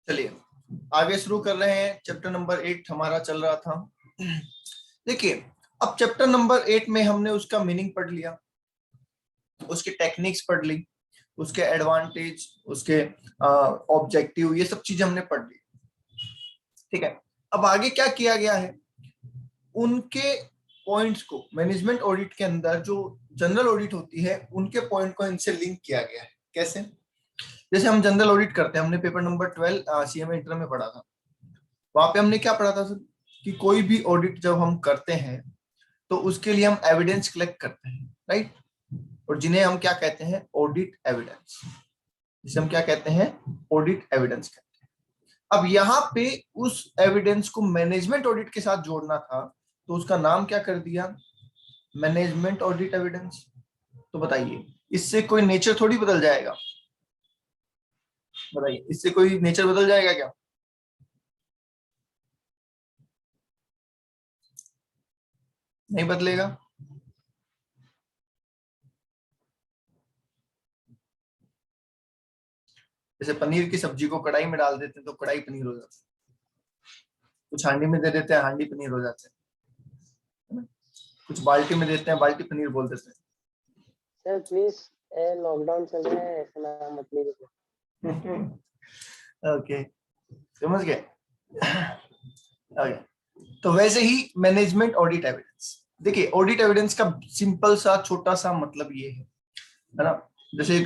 चलिए आगे शुरू कर रहे हैं। चैप्टर नंबर 8 हमारा चल रहा था। देखिए, अब चैप्टर नंबर 8 में हमने उसका मीनिंग पढ़ लिया, उसकी टेक्निक्स पढ़ ली, उसके एडवांटेज, उसके ऑब्जेक्टिव, ये सब चीजें हमने पढ़ ली। ठीक है, अब आगे क्या किया गया है, उनके पॉइंट्स को मैनेजमेंट ऑडिट के अंदर जो जनरल ऑडिट होती है उनके पॉइंट को इनसे लिंक किया गया है। कैसे? जैसे हम जनरल ऑडिट करते हैं, हमने पेपर नंबर 12 सीएमए इंटर में पढ़ा था। वहां पे हमने क्या पढ़ा था सर, कि कोई भी ऑडिट जब हम करते हैं तो उसके लिए हम एविडेंस कलेक्ट करते हैं, राइट? और जिन्हें हम क्या कहते हैं, ऑडिट एविडेंस, जिसे हम क्या कहते हैं, ऑडिट एविडेंस कहते हैं। अब यहाँ पे उस एविडेंस को मैनेजमेंट ऑडिट के साथ जोड़ना था, तो उसका नाम क्या कर दिया, मैनेजमेंट ऑडिट एविडेंस। तो बताइए, इससे कोई नेचर थोड़ी बदल जाएगा? बताइए, इससे कोई नेचर बदल जाएगा क्या? नहीं बदलेगा। जैसे पनीर की सब्जी को कढ़ाई में डाल देते हैं तो कढ़ाई पनीर हो जाता है, कुछ हांडी में दे देते हैं हांडी पनीर हो जाते हैं, कुछ बाल्टी में देते हैं बाल्टी पनीर बोल देते हैं। सर प्लीज, लॉकडाउन चल रहा है, ऐसा नाम मत लीजिए। ओके, समझ गए। ओके, तो वैसे ही मैनेजमेंट ऑडिट एविडेंस। देखिए, ऑडिट एविडेंस का सिंपल सा छोटा सा मतलब ये है ना, जैसे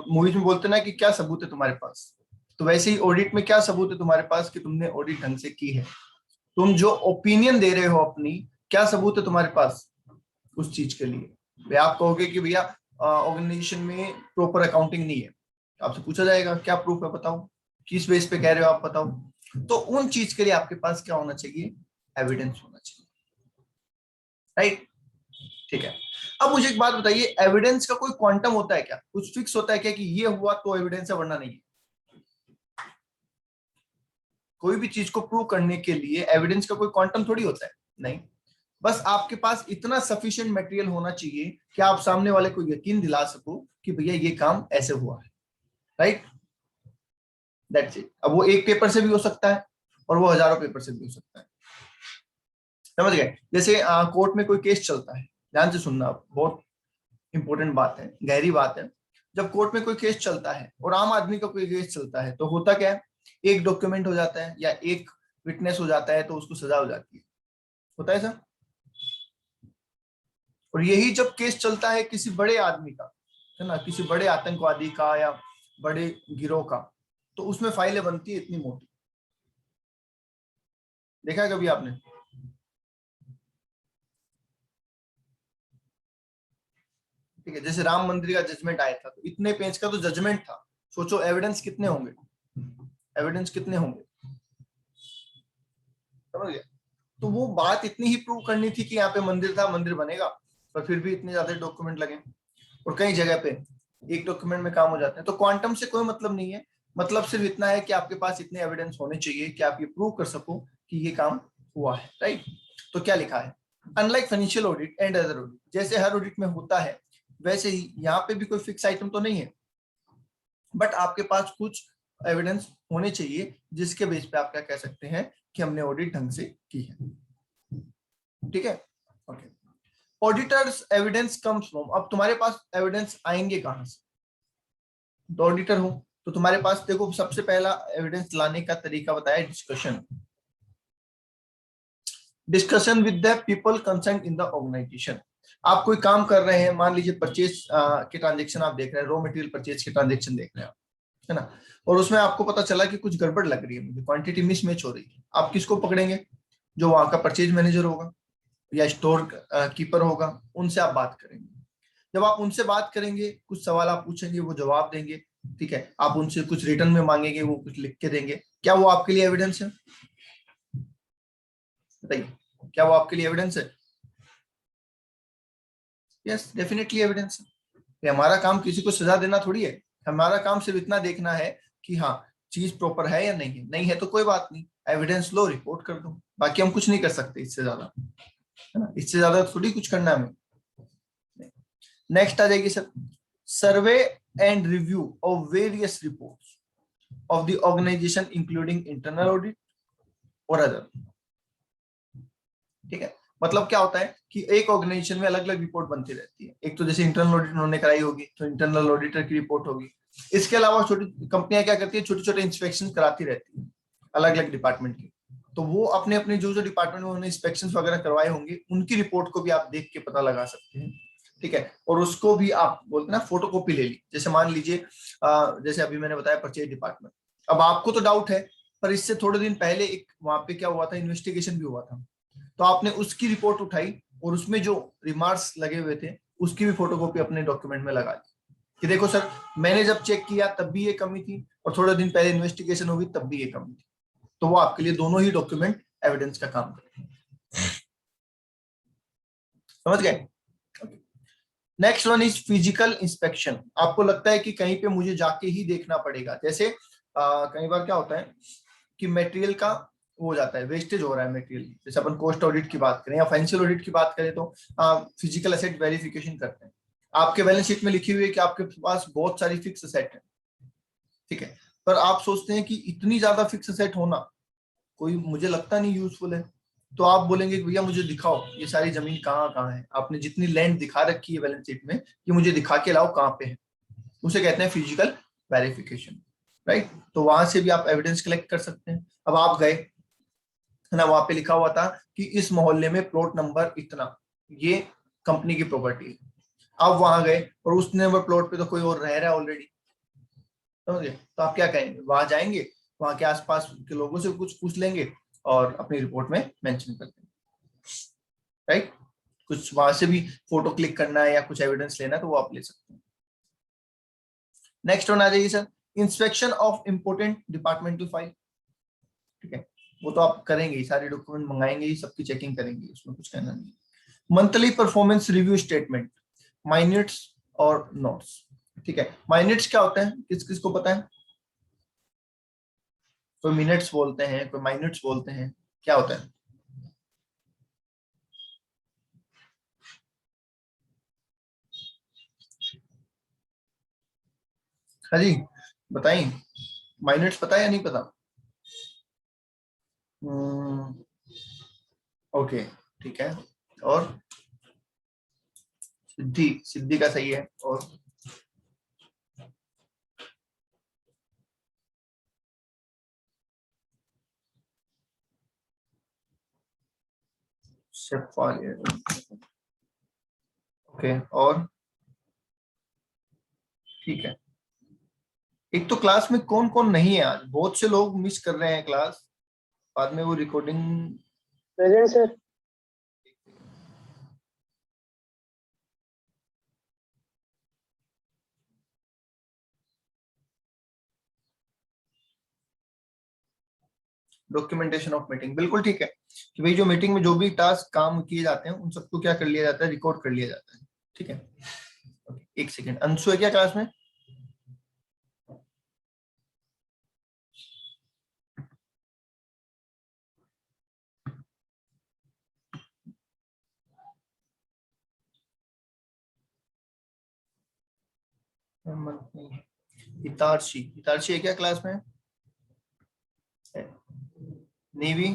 मूवीज में बोलते हैं ना कि क्या सबूत है तुम्हारे पास, तो वैसे ही ऑडिट में क्या सबूत है तुम्हारे पास कि तुमने ऑडिट ढंग से की है। तुम जो ओपिनियन दे रहे हो अपनी, क्या सबूत है तुम्हारे पास उस चीज के लिए? भैया आप कहोगे कि भैया ऑर्गेनाइजेशन में प्रॉपर अकाउंटिंग नहीं है, आपसे पूछा जाएगा क्या प्रूफ है, बताओ किस बेस पे कह रहे हो आप, बताओ। तो उन चीज के लिए आपके पास क्या होना चाहिए, एविडेंस होना चाहिए, राइट? ठीक है, अब मुझे एक बात बताइए, एविडेंस का कोई क्वांटम होता है क्या, कुछ फिक्स होता है क्या कि ये हुआ तो एविडेंस है वरना नहीं है? कोई भी चीज को प्रूव करने के लिए एविडेंस का कोई क्वांटम थोड़ी होता है, नहीं। बस आपके पास इतना सफिशिएंट मटेरियल होना चाहिए कि आप सामने वाले को यकीन दिला सको कि भैया ये काम ऐसे हुआ है, राइट? That's it. अब वो एक पेपर से भी हो सकता है और वो हजारों पेपर से भी हो सकता है, समझ गए? जैसे कोर्ट में कोई केस चलता है, ध्यान से सुनना, बहुत इंपॉर्टेंट बात है, गहरी बात है। जब कोर्ट में कोई केस चलता है और आम आदमी का कोई केस चलता है तो होता क्या है, एक डॉक्यूमेंट हो जाता है या एक विटनेस हो जाता है तो उसको सजा हो जाती है, होता है सर? और यही जब केस चलता है किसी बड़े आदमी का, है ना, किसी बड़े आतंकवादी का या बड़े गिरोह का, तो उसमें फाइलें बनती है इतनी मोटी, देखा है कभी आपने? ठीक है, जैसे राम मंदिर का जजमेंट आया था तो इतने पेज का तो जजमेंट था, सोचो एविडेंस कितने होंगे, एविडेंस कितने होंगे, समझ गए? तो वो बात इतनी ही प्रूव करनी थी कि यहाँ पे मंदिर था, मंदिर बनेगा, पर फिर भी इतने ज्यादा डॉक्यूमेंट लगे, और कई जगह पे एक डॉक्यूमेंट में काम हो जाते हैं। तो क्वांटम से कोई मतलब नहीं है, मतलब सिर्फ इतना है कि आपके पास इतने एविडेंस होने चाहिए कि आप ये प्रूव कर सको कि ये काम हुआ है, राइट? तो क्या लिखा है, unlike financial audit and other audit, जैसे हर ऑडिट में होता है वैसे ही यहाँ पे भी कोई फिक्स आइटम तो नहीं है, बट आपके पास कुछ एविडेंस होने चाहिए जिसके बेस पे आप क्या कह सकते हैं कि हमने ऑडिट ढंग से की है, ठीक है? Okay, auditors evidence comes from, अब तुम्हारे पास एविडेंस आएंगे कहां से? तो ऑडिटर हो तो तुम्हारे पास देखो, सबसे पहला एविडेंस लाने का तरीका बताया, discussion, discussion with the people concern in the organisation. आप कोई काम कर रहे हैं, मान लीजिए परचेज के ट्रांजेक्शन आप देख रहे हैं, रॉ मटेरियल परचेज के ट्रांजेक्शन देख रहे हैं, है ना, और उसमें आपको पता चला कि कुछ गड़बड़ लग रही है, मुझे क्वांटिटी मिसमैच हो रही है, आप किसको पकड़ेंगे? जो वहां का परचेज मैनेजर होगा या स्टोर कीपर होगा, उनसे आप बात करेंगे। जब आप उनसे बात करेंगे, कुछ सवाल आप पूछेंगे, वो जवाब देंगे, ठीक है, आप उनसे कुछ रिटर्न में मांगेंगे, वो कुछ लिख के देंगे, क्या वो आपके लिए एविडेंस है? बताइए, क्या वो आपके लिए एविडेंस है? यस, डेफिनेटली एविडेंस है। हमारा काम किसी को सजा देना थोड़ी है, हमारा काम सिर्फ इतना देखना है कि हाँ चीज प्रॉपर है या नहीं है, नहीं है तो कोई बात नहीं, एविडेंस लो, रिपोर्ट कर दो, बाकी हम कुछ नहीं कर सकते इससे ज्यादा, है ना, इससे ज्यादा थोड़ी कुछ करना है हमें। नेक्स्ट आ जाएगी sir, survey and review of various reports. Of the organisation including internal audit और अदर। ठीक है, मतलब क्या होता है कि एक ऑर्गेनाइजेशन में अलग अलग रिपोर्ट बनती रहती है। एक तो जैसे इंटरनल ऑडिट उन्होंने कराई होगी तो इंटरनल ऑडिटर की रिपोर्ट होगी। इसके अलावा छोटी कंपनियां क्या करती है, छोटे छोटे इंस्पेक्शन कराती रहती है अलग अलग डिपार्टमेंट की। तो वो अपने अपने जो जो डिपार्टमेंट में उन्होंने इंस्पेक्शन वगैरह करवाए होंगे उनकी रिपोर्ट को भी आप देख के पता लगा सकते हैं। ठीक है, और उसको भी आप बोलते हैं ना फोटो कॉपी ले ली। जैसे मान लीजिए जैसे अभी मैंने बताया परचेज डिपार्टमेंट, अब आपको तो डाउट है, पर इससे थोड़े दिन पहले एक वहां पे क्या हुआ था, इन्वेस्टिगेशन भी हुआ था। तो आपने उसकी रिपोर्ट उठाई और उसमें जो रिमार्क्स लगे हुए थे उसकी भी फोटोकॉपी अपने डॉक्यूमेंट में लगा दी कि देखो सर, मैंने जब चेक किया तब भी ये कमी थी और थोड़े दिन पहले इन्वेस्टिगेशन हुई तब भी ये कमी थी। तो वो आपके लिए दोनों ही डॉक्यूमेंट एविडेंस का काम करते हैं। समझ गए? Next one is physical inspection. आपको लगता है कि कहीं पे मुझे जाके ही देखना पड़ेगा, जैसे कई बार क्या होता है कि मटेरियल का हो जाता है, वेस्टेज हो रहा है मटेरियल। जैसे अपन कॉस्ट ऑडिट की बात करें या फाइनेंशियल ऑडिट की बात करें तो फिजिकल एसेट वेरिफिकेशन करते हैं। आपके बैलेंस शीट में लिखी हुई है कि आपके पास बहुत सारी फिक्स एसेट है, ठीक है, पर आप सोचते हैं कि इतनी ज्यादा फिक्स एसेट होना कोई मुझे लगता नहीं यूजफुल है। तो आप बोलेंगे कि भैया मुझे दिखाओ ये सारी जमीन कहाँ कहाँ है, आपने जितनी लैंड दिखा रखी है बैलेंस शीट में ये मुझे दिखा के लाओ कहाँ पे है। उसे कहते हैं फिजिकल वेरिफिकेशन, राइट। तो वहां से भी आप एविडेंस कलेक्ट कर सकते हैं। अब आप गए है ना, वहां पे लिखा हुआ था कि इस मोहल्ले में प्लॉट नंबर इतना, ये कंपनी की प्रॉपर्टी है। आप वहां गए और उस नंबर प्लॉट पे तो कोई और रह रहा है ऑलरेडी, समझे? तो आप क्या करेंगे, वहां जाएंगे, वहां के आसपास के लोगों से कुछ पूछ लेंगे और अपनी रिपोर्ट में मेंशन कर देंगे, राइट। कुछ वहां से भी फोटो क्लिक करना है या कुछ एविडेंस लेना है तो वो आप ले सकते हैं। नेक्स्ट वन आ जाइए sir, inspection of important departmental file. ठीक है, वो तो आप करेंगे ही, सारे डॉक्यूमेंट मंगाएंगे ही, सबकी चेकिंग करेंगे, उसमें कुछ कहना नहीं। मंथली परफॉर्मेंस रिव्यू स्टेटमेंट, माइनट्स और नोट्स। ठीक है, माइनट्स क्या होता है, किस किस को पता है? कोई मिनट्स बोलते हैं, कोई माइनट्स बोलते हैं, क्या होता है? हाँ जी, बताइए, माइनट्स पता है या नहीं पता? ओके, ठीक है। और सिद्धि, सिद्धि का सही है। और शेफालियर, ओके। और ठीक है, एक तो क्लास में कौन कौन नहीं है आज, बहुत से लोग मिस कर रहे हैं क्लास, बाद में वो recording. Present sir. Documentation of meeting, बिल्कुल ठीक है कि भाई जो मीटिंग में जो भी टास्क काम किए जाते हैं उन सबको क्या कर लिया जाता है, रिकॉर्ड कर लिया जाता है। ठीक है, एक सेकेंड, अंशु है क्या क्लास में? हितारशी, हितारशी है क्या क्लास में? नेवी,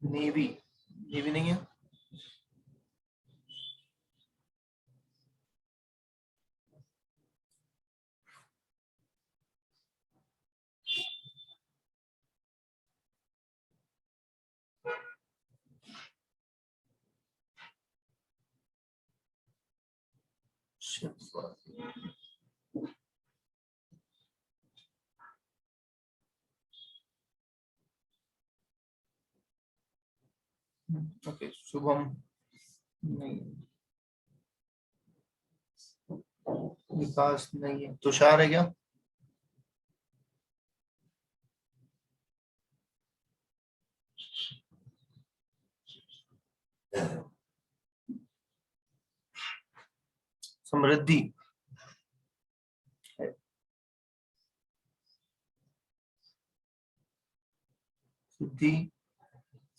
नेवी, नेवी नहीं है। ओके, शुभम नहीं, विकास नहीं है, तुषार है क्या? समृद्धि है, सिद्धि,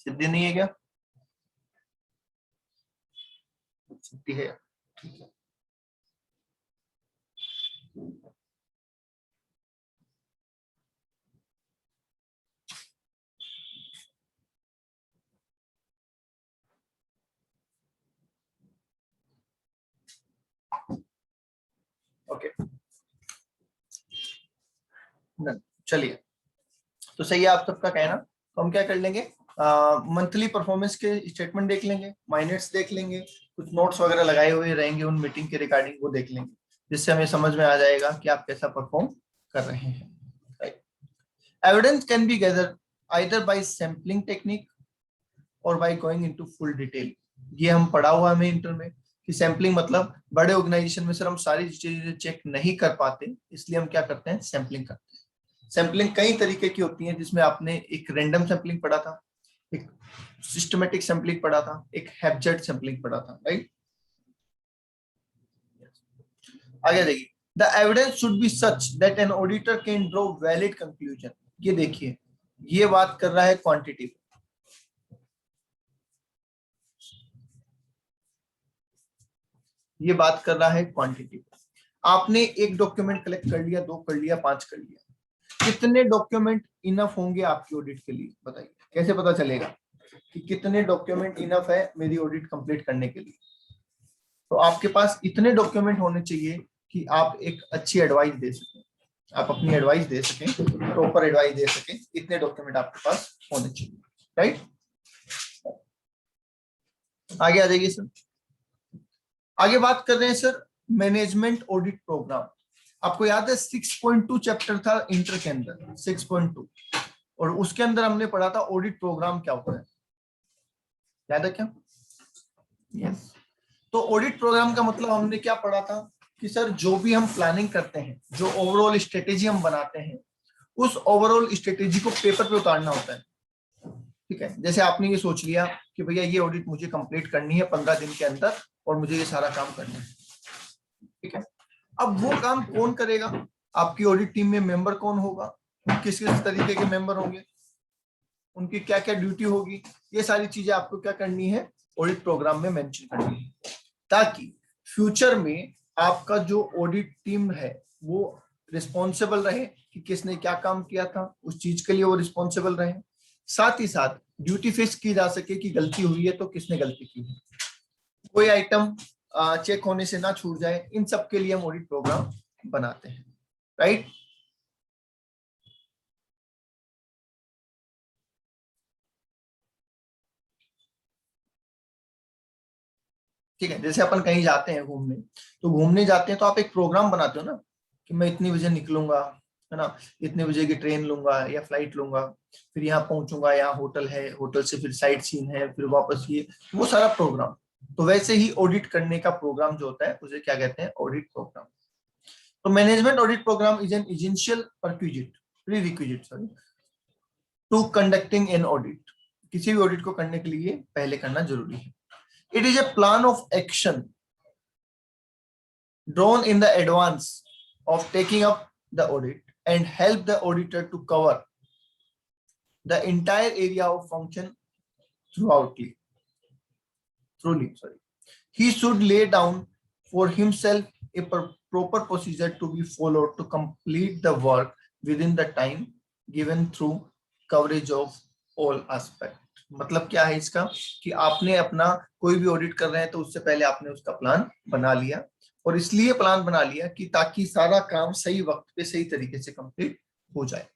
सिद्धि नहीं है क्या? सिद्धि है, ठीक है। ओके चलिए, तो सही है आप सबका कहना। तो हम क्या कर लेंगे, मंथली परफॉर्मेंस के स्टेटमेंट देख लेंगे, माइनट्स देख लेंगे, कुछ नोट्स वगैरह लगाए हुए रहेंगे उन मीटिंग के रिगार्डिंग, वो देख लेंगे, जिससे हमें समझ में आ जाएगा कि आप कैसा परफॉर्म कर रहे हैं। Evidence can be gather either by sampling technique और by going into full detail. ये हम पढ़ा हुआ हमें इंटर में कि सैम्पलिंग मतलब बड़े ऑर्गेनाइजेशन में सर हम सारी चीजें चेक नहीं कर पाते, इसलिए हम क्या करते हैं, सैम्पलिंग करते हैं। सैम्पलिंग कई तरीके की होती है, जिसमें आपने एक रैंडम सैम्पलिंग पढ़ा था, एक सिस्टमेटिक सैम्पलिंग पढ़ा था, एक हैप्जेड सैम्पलिंग पढ़ा था, राइट। आगे देखिए, the evidence should be such that an auditor can draw valid conclusion. ये देखिए, ये बात कर रहा है क्वांटिटी, ये बात कर रहा है क्वांटिटी। आपने एक डॉक्यूमेंट कलेक्ट कर लिया, 2 कर लिया, 5 कर लिया, कितने डॉक्यूमेंट इनफ होंगे आपकी ऑडिट के लिए, बताइए कैसे पता चलेगा कि कितने डॉक्यूमेंट इनफ है मेरी ऑडिट कंप्लीट करने के लिए। तो आपके पास इतने डॉक्यूमेंट होने चाहिए कि आप एक अच्छी एडवाइस दे सकें, आप अपनी एडवाइस दे सकें, प्रॉपर एडवाइस दे सकें, इतने डॉक्यूमेंट आपके पास होने चाहिए, राइट। आगे आ जाइए सर। आगे बात कर रहे हैं सर मैनेजमेंट ऑडिट प्रोग्राम। आपको याद है 6.2 चैप्टर था इंटर के अंदर, 6.2, और उसके अंदर हमने पढ़ा था ऑडिट प्रोग्राम क्या होता है, याद है क्या? यस। तो ऑडिट प्रोग्राम का मतलब हमने क्या पढ़ा था कि सर जो भी हम प्लानिंग करते हैं, जो ओवरऑल स्ट्रेटेजी हम बनाते हैं, उस ओवरऑल स्ट्रेटेजी को पेपर पे उतारना होता है। ठीक है, जैसे आपने ये सोच लिया कि भैया ये ऑडिट मुझे कंप्लीट करनी है 15 दिन के अंदर और मुझे ये सारा काम करना है। ठीक है, अब वो काम कौन करेगा, आपकी ऑडिट टीम में मेंबर कौन होगा, किस किस तरीके के मेंबर होंगे, उनकी क्या क्या ड्यूटी होगी, ये सारी चीजें आपको क्या करनी है, ऑडिट प्रोग्राम में मेंशन करनी है, ताकि फ्यूचर में आपका जो ऑडिट टीम है वो रिस्पॉन्सिबल रहे कि किसने क्या काम किया था, उस चीज के लिए वो रिस्पॉन्सिबल रहे। साथ ही साथ ड्यूटी फिक्स की जा सके कि गलती हुई है तो किसने गलती की है, कोई आइटम चेक होने से ना छूट जाए, इन सब के लिए हम ऑडिट प्रोग्राम बनाते हैं, राइट। ठीक है, जैसे अपन कहीं जाते हैं घूमने, तो घूमने जाते हैं तो आप एक प्रोग्राम बनाते हो ना कि मैं इतनी बजे निकलूंगा, है ना, इतने बजे की ट्रेन लूंगा या फ्लाइट लूंगा, फिर यहाँ पहुंचूंगा, यहाँ होटल है, होटल से फिर साइट सीन है, फिर वापस ये, वो सारा प्रोग्राम। तो वैसे ही ऑडिट करने का प्रोग्राम जो होता है उसे क्या कहते हैं, ऑडिट प्रोग्राम। तो management audit programme is an essential prerequisite sorry to conducting an audit. किसी भी ऑडिट को करने के लिए पहले करना जरूरी है। It is a plan of action drawn in the advance of taking up the audit and help the auditor to cover the entire area of function thoroughly. He should lay down for himself a proper procedure to be followed to complete the work within the time given through coverage of all aspects. मतलब क्या है इसका कि आपने अपना कोई भी audit कर रहे हैं तो उससे पहले आपने उसका प्लान बना लिया, और इसलिए प्लान बना लिया कि ताकि सारा काम सही वक्त पे सही तरीके से कंप्लीट हो जाए।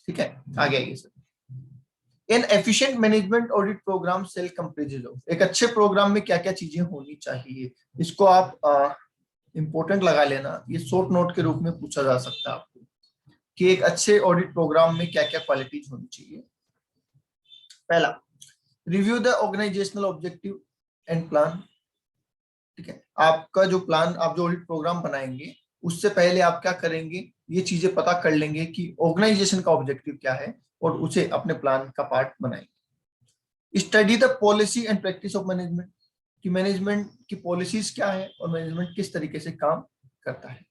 ठीक है, आगे आइए sir. In efficient management audit program cell comprises of, एक अच्छे प्रोग्राम में क्या क्या चीजें होनी चाहिए, इसको आप इंपॉर्टेंट लगा लेना, ये शॉर्ट नोट के रूप में पूछा जा सकता है आपको कि एक अच्छे ऑडिट प्रोग्राम में क्या क्या क्वालिटीज होनी चाहिए। पहला, review the organisational objective and plan. ठीक है, आपका जो प्लान, आप जो ऑडिट प्रोग्राम बनाएंगे उससे पहले आप क्या करेंगे, ये चीजें पता कर लेंगे कि ऑर्गेनाइजेशन का ऑब्जेक्टिव क्या है और उसे अपने प्लान का पार्ट बनाएंगे। Study the policy and practice of management, कि मैनेजमेंट की पॉलिसीज क्या है और मैनेजमेंट किस तरीके से काम करता है।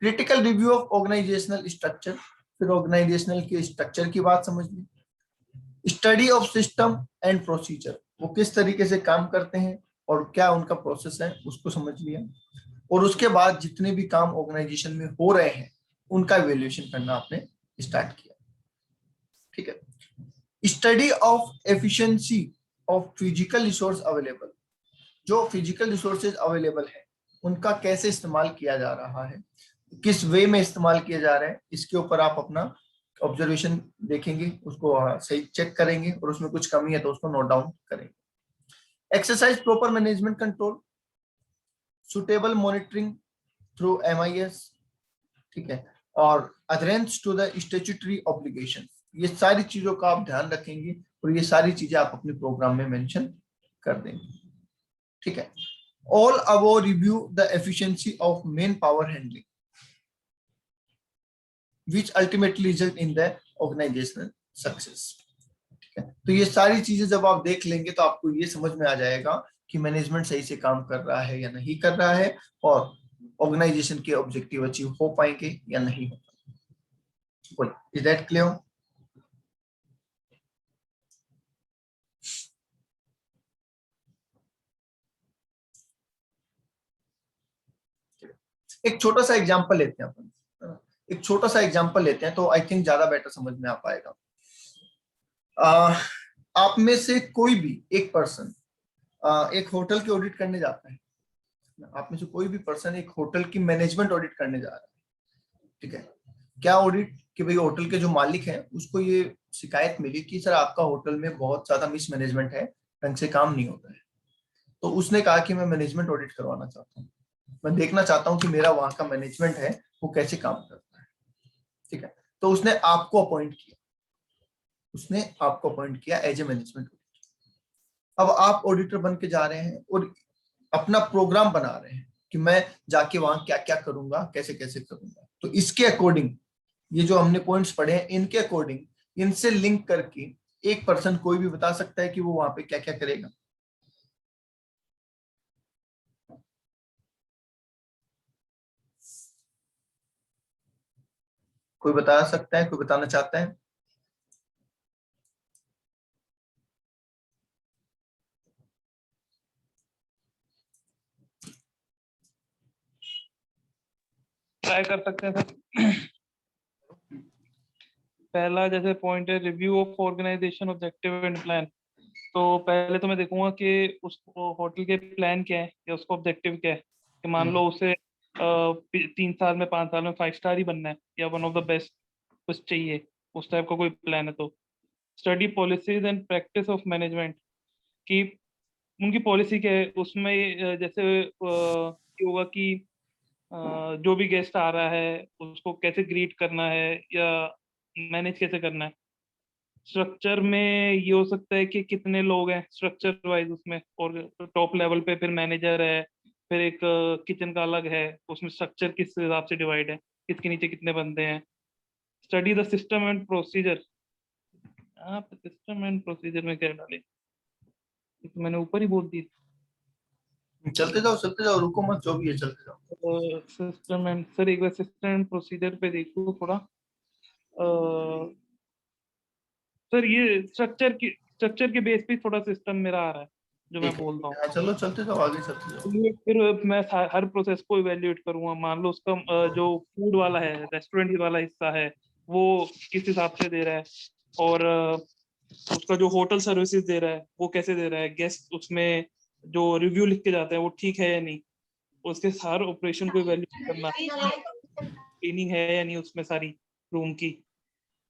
Critical review of organizational structure, फिर ऑर्गेनाइजेशनल के स्ट्रक्चर की बात समझ ली। Study of system and procedure, वो किस तरीके से काम करते हैं और क्या उनका प्रोसेस है उसको समझ लिया, और उसके बाद जितने भी काम ऑर्गेनाइजेशन में हो रहे हैं उनका इवैल्यूएशन करना आपने स्टार्ट किया। ठीक है, study of efficiency of physical resource available, जो फिजिकल रिसोर्सेज अवेलेबल है उनका कैसे इस्तेमाल किया जा रहा है, किस वे में इस्तेमाल किया जा रहा है, इसके ऊपर आप अपना ऑब्जर्वेशन देखेंगे, उसको सही चेक करेंगे और उसमें कुछ कमी है तो उसको नोट डाउन करेंगे। Exercise proper management control, suitable monitoring through MIS, ठीक है, और adherence to the statutory obligation, ये सारी चीजों का आप ध्यान रखेंगे और ये सारी चीजें आप अपने प्रोग्राम में मेंशन कर देंगे, ठीक है। All above review the efficiency of main power handling which ultimately result in the organizational success, ठीक है। तो ये सारी चीजें जब आप देख लेंगे तो आपको ये समझ में आ जाएगा कि मैनेजमेंट सही से काम कर रहा है या नहीं कर रहा है और ऑर्गेनाइजेशन के ऑब्जेक्टिव अचीव हो पाएंगे या नहीं हो पाएंगे। Is that clear? एक छोटा सा एग्जांपल लेते हैं अपन, एक छोटा सा एग्जांपल लेते हैं तो आई थिंक ज्यादा बेटर समझ में आ पाएगा। आप में से कोई भी एक पर्सन एक होटल की ऑडिट करने जाता है, आप में से कोई भी पर्सन एक होटल की मैनेजमेंट ऑडिट करने जा रहा है, ठीक है। क्या ऑडिट? कि भाई होटल के जो मालिक हैं उसको ये शिकायत मिली कि सर आपका होटल में बहुत ज्यादा मिसमैनेजमेंट है, ढंग से काम नहीं होता है। तो उसने कहा कि मैं मैनेजमेंट ऑडिट करवाना चाहता हूँ, मैं देखना चाहता हूँ कि मेरा वहां का मैनेजमेंट है वो कैसे काम करता है, ठीक है। तो उसने आपको अपॉइंट किया, उसने आपको अपॉइंट किया एज ए मैनेजमेंट। अब आप ऑडिटर बन के जा रहे हैं और अपना प्रोग्राम बना रहे हैं कि मैं जाके वहां क्या क्या करूंगा, कैसे कैसे करूंगा। तो इसके अकॉर्डिंग ये जो हमने पॉइंट्स पढ़े हैं इनके अकॉर्डिंग इनसे लिंक करके एक पर्सन कोई भी बता सकता है कि वो वहां पे क्या क्या करेगा। कोई बता सकता है? कोई बताना चाहता है? ट्राई कर सकते हैं सर। पहला जैसे पॉइंट है review of organisation objective and plan. तो पहले तो मैं देखूंगा कि उस होटल के प्लान क्या है या उसका ऑब्जेक्टिव क्या है, कि मान लो उसे 3 साल में 5 साल में 5 स्टार ही बनना है या वन ऑफ द बेस्ट कुछ चाहिए, उस टाइप का कोई प्लान है। तो study policies and practice of management, कि उनकी पॉलिसी क्या है उसमें जैसे ये होगा कि जो भी गेस्ट आ रहा है उसको कैसे ग्रीट करना है या मैनेज कैसे करना है। स्ट्रक्चर में ये हो सकता है कि कितने लोग हैं स्ट्रक्चर वाइज उसमें, और टॉप लेवल पे फिर मैनेजर है, फिर एक किचन का अलग है, उसमें स्ट्रक्चर किस हिसाब से डिवाइड है, किसके नीचे कितने बंदे हैं। Study the system and procedure. आप सिस्टम एंड प्रोसीजर में क्या डाले, ये तो मैंने ऊपर ही बोल दी। चलते जाओ, रुको मत, जो भी है चलते जाओ। सिस्टम एंड सर एक बार सिस्टम एंड प्रोसीजर पे देखो थोड़ा। सर ये स्ट्रक्चर के बेस पे थोड़ा सिस्टम मेरा आ रहा है जो मैं ठीक है, बोल रहा हूँ। हाँ, चलो चलते जाओ, आगे चलते जाओ। फिर मैं हर प्रोसेस को इवेल्युएट करूंगा। मान लो उसका जो फूड वाला है, रेस्टोरेंट वाला हिस्सा है, वो किस हिसाब से दे रहा है, और उसका जो होटल सर्विसेज दे रहा है वो कैसे दे रहा है, गेस्ट उसमें जो रिव्यू लिख के जाते हैं वो ठीक है या नहीं, उसके सारे ऑपरेशन को इवेल्युएट करना, क्लीनिंग है या नहीं उसमें सारी रूम की।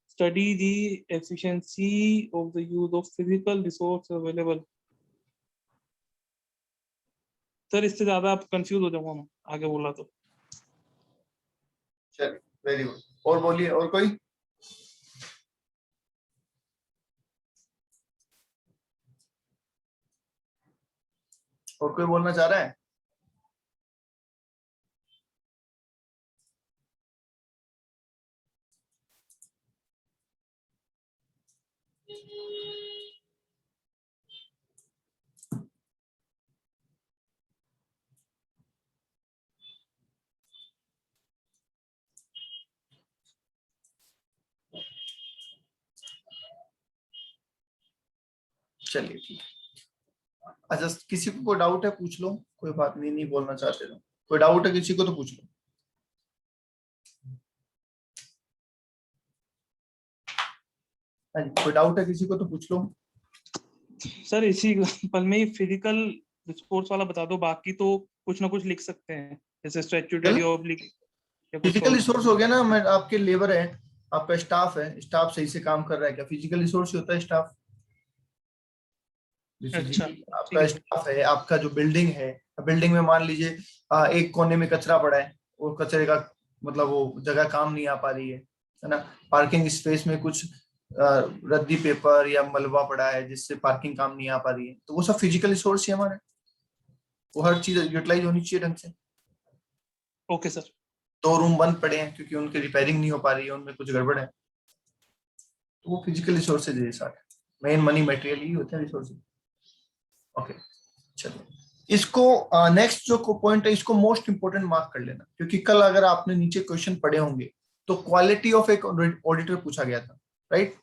Study the efficiency of the use of physical resource available. Sir इससे ज्यादा आप कंफ्यूज हो जाऊंगा मैं आगे बोला तो। चलिए, वेरी गुड। और बोलिए, और कोई? और कोई बोलना चाह रहा है? चलिए ठीक है। अच्छा, किसी को कोई डाउट है पूछ लो, कोई बात नहीं, नहीं बोलना चाहते तो कोई डाउट है किसी को तो पूछ लो। हाँ जी, कोई डाउट है किसी को तो पूछ लो। सर इसी पल में ही फिजिकल रिसोर्स वाला बता दो, बाकी तो कुछ ना कुछ लिख सकते हैं, जैसे स्टैट्यूटरी ऑब्लिक या कुछ फिजिकल और। रिसोर्स हो गया ना, मैं आपके लेबर है, आपका स्टाफ है, स्टाफ सही से काम कर रहा है क्या, फिजिकल रिसोर्स ही होता है स्टाफ। अच्छा फिजिकली ठीक आपका है सर। स्टाफ है, आपका जो बिल्डिंग है, बिल्डिंग में मान लीजिए एक कोने में कचरा पड़ा है, वो कचरे का मतलब वो जगह काम नहीं आ पा रही है ना। पार्किंग स्पेस में कुछ रद्दी पेपर या मलबा पड़ा है जिससे पार्किंग काम नहीं आ पा रही है, तो वो सब फिजिकल रिसोर्स है हमारे, वो हर चीज यूटिलाइज होनी चाहिए ढंग से। Okay sir. 2 रूम बंद पड़े हैं क्योंकि उनकी रिपेयरिंग नहीं हो पा रही है, उनमें कुछ गड़बड़ है, तो वो फिजिकल रिसोर्सेज है सारे, मेन मनी मटेरियल ही होते हैं रिसोर्सेज। ओके चलिए, इसको नेक्स्ट जो पॉइंट है इसको मोस्ट इंपोर्टेंट मार्क कर लेना, क्योंकि कल अगर आपने नीचे क्वेश्चन पढ़े होंगे तो क्वालिटी ऑफ एक ऑडिटर पूछा गया था, राइट।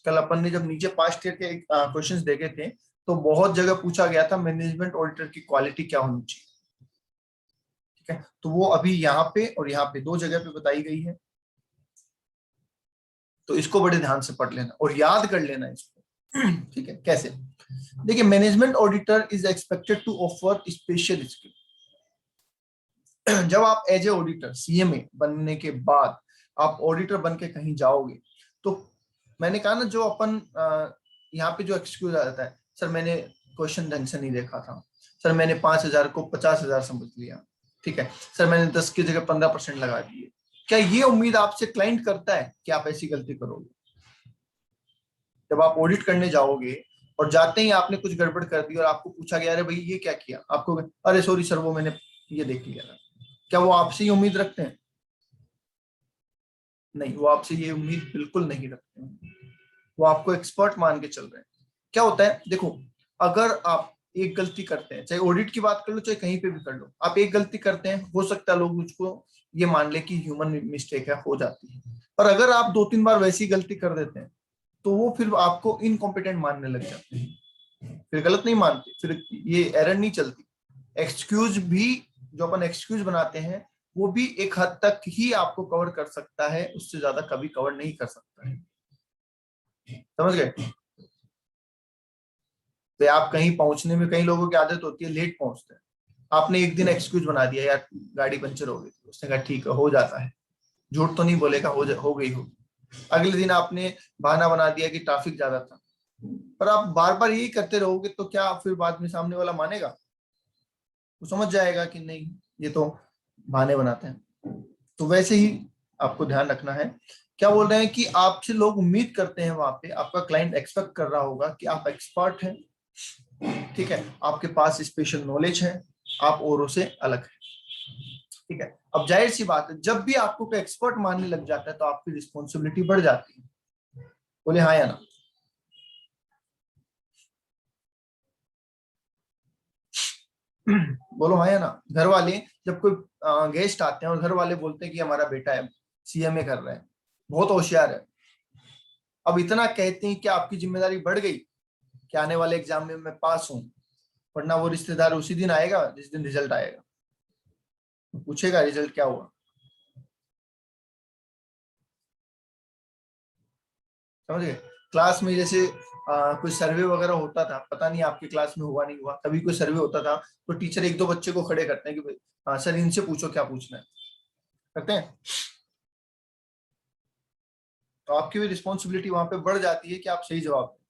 कल अपन ने जब नीचे पास्ट ईयर के क्वेश्चंस देखे थे तो बहुत जगह पूछा गया था मैनेजमेंट ऑडिटर की क्वालिटी क्या होनी चाहिए, ठीक है। तो वो अभी यहाँ पे और यहाँ पे 2 जगह पे बताई गई है, तो इसको बड़े ध्यान से पढ़ लेना और याद कर लेना इसको, ठीक है। कैसे, देखिए, management auditor is expected to offer special skill. जब आप एज ए ऑडिटर सीएमए बनने के बाद आप ऑडिटर बन के कहीं जाओगे, तो मैंने कहा ना, जो अपन यहाँ पे जो एक्सक्यूज आ जाता है, सर मैंने क्वेश्चन ढंग से नहीं देखा था, सर मैंने 5,000 को 50,000 समझ लिया, ठीक है, सर मैंने 10 की जगह 15% लगा दिए। क्या ये उम्मीद आपसे क्लाइंट करता है कि आप ऐसी गलती करोगे? जब आप ऑडिट करने जाओगे और जाते ही आपने कुछ गड़बड़ कर दी और आपको पूछा गया, अरे भाई ये क्या किया, आपको अरे सॉरी सर वो मैंने ये देख लिया था, क्या वो आपसे ये उम्मीद रखते हैं? नहीं, वो आपसे ये उम्मीद बिल्कुल नहीं रखते हैं, वो आपको एक्सपर्ट मान के चल रहे हैं। क्या होता है, देखो, अगर आप एक गलती करते हैं, चाहे ऑडिट की बात कर लो चाहे कहीं पे भी कर लो, आप एक गलती करते हैं, हो सकता है लोग मुझको ये मान ले कि ह्यूमन मिस्टेक है, हो जाती है, पर अगर आप 2-3 बार वैसी गलती कर देते हैं तो वो फिर आपको इनकॉम्पिटेंट मानने लग जाते हैं, फिर गलत नहीं मानते, फिर ये एरर नहीं चलती। एक्सक्यूज भी, जो अपन एक्सक्यूज बनाते हैं, वो भी एक हद तक ही आपको कवर कर सकता है, उससे ज्यादा कभी कवर नहीं कर सकता है, समझ गए। तो आप कहीं पहुंचने में, कई लोगों की आदत होती है लेट पहुंचते हैं, आपने एक दिन एक्सक्यूज बना दिया, यार गाड़ी पंचर हो गई थी, उसने कहा ठीक है हो जाता है, झूठ तो नहीं बोलेगा, हो गई होगी। अगले दिन आपने बहाना बना दिया कि ट्रैफिक ज्यादा था, पर आप बार बार यही करते रहोगे तो क्या फिर बाद में सामने वाला मानेगा? वो समझ जाएगा कि नहीं, ये तो बहाने बनाते हैं। तो वैसे ही आपको ध्यान रखना है। क्या बोल रहे हैं कि आपसे लोग उम्मीद करते हैं, वहां पे आपका क्लाइंट एक्सपेक्ट कर रहा होगा कि आप एक्सपर्ट हैं, ठीक है, आपके पास स्पेशल नॉलेज है, आप औरों से अलग है, ठीक है। अब जाहिर सी बात है, जब भी आपको कोई एक्सपर्ट मानने लग जाता है तो आपकी रिस्पॉन्सिबिलिटी बढ़ जाती है, बोले हाँ या ना। बोलो हाँ या ना। घर वाले, जब कोई गेस्ट आते हैं और घर वाले बोलते हैं कि हमारा बेटा है सीएमए कर रहा है, बहुत होशियार है, अब इतना कहते हैं कि आपकी जिम्मेदारी बढ़ गई कि आने वाले एग्जाम में मैं पास हूं, वरना वो रिश्तेदार उसी दिन आएगा जिस दिन रिजल्ट आएगा, पूछेगा रिजल्ट क्या हुआ, समझ गए। क्लास में जैसे कोई सर्वे वगैरह होता था, पता नहीं आपकी क्लास में हुआ नहीं हुआ, कभी कोई सर्वे होता था तो टीचर 1-2 बच्चे को खड़े करते हैं कि भाई हाँ सर इनसे पूछो क्या पूछना है, करते हैं। तो आपकी भी रिस्पॉन्सिबिलिटी वहां पे बढ़ जाती है कि आप सही जवाब दें,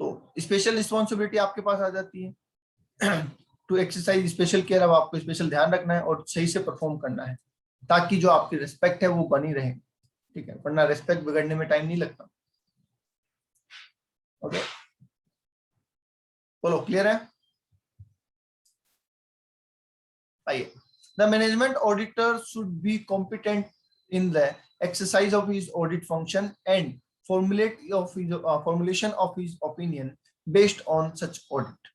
तो स्पेशल रिस्पॉन्सिबिलिटी आपके पास आ जाती है। टू एक्सरसाइज स्पेशल केयर, अब आपको स्पेशल ध्यान रखना है और सही से परफॉर्म करना है, ताकि जो आपकी रिस्पेक्ट है वो बनी रहे, ठीक है, वरना रिस्पेक्ट बिगड़ने में टाइम नहीं लगता। ओके, बोलो क्लियर है। आइए, the management auditor should be competent in the exercise of his audit function and formulation of his opinion based on such audit.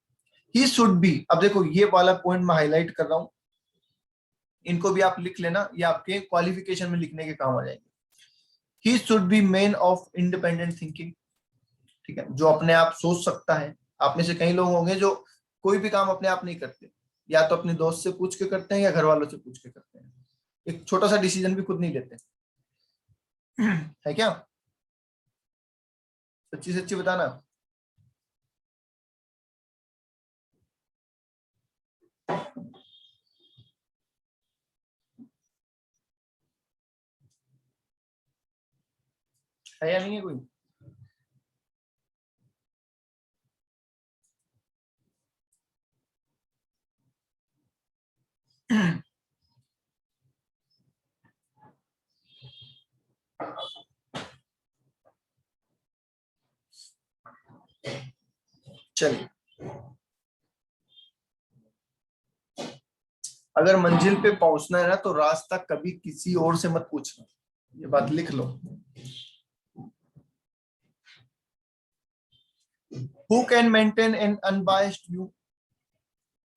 He should be, अब देखो ये वाला पॉइंट मैं हाईलाइट कर रहा हूं, इनको भी आप लिख लेना, ये आपके क्वालिफिकेशन में लिखने के काम आ जाएंगे। He should be man of independent thinking, ठीक है, जो अपने आप सोच सकता है। आप में से कई लोग होंगे जो कोई भी काम अपने आप नहीं करते, या तो अपने दोस्त से पूछ के करते हैं या घर वालों से पूछ के करते हैं, एक छोटा सा डिसीजन भी खुद नहीं लेते, है क्या? सच्ची सच्ची बताना। है या नहीं है कोई? चलिए, अगर मंजिल पे पहुंचना है ना तो रास्ता कभी किसी और से मत पूछना, ये बात लिख लो। Who can maintain an unbiased view?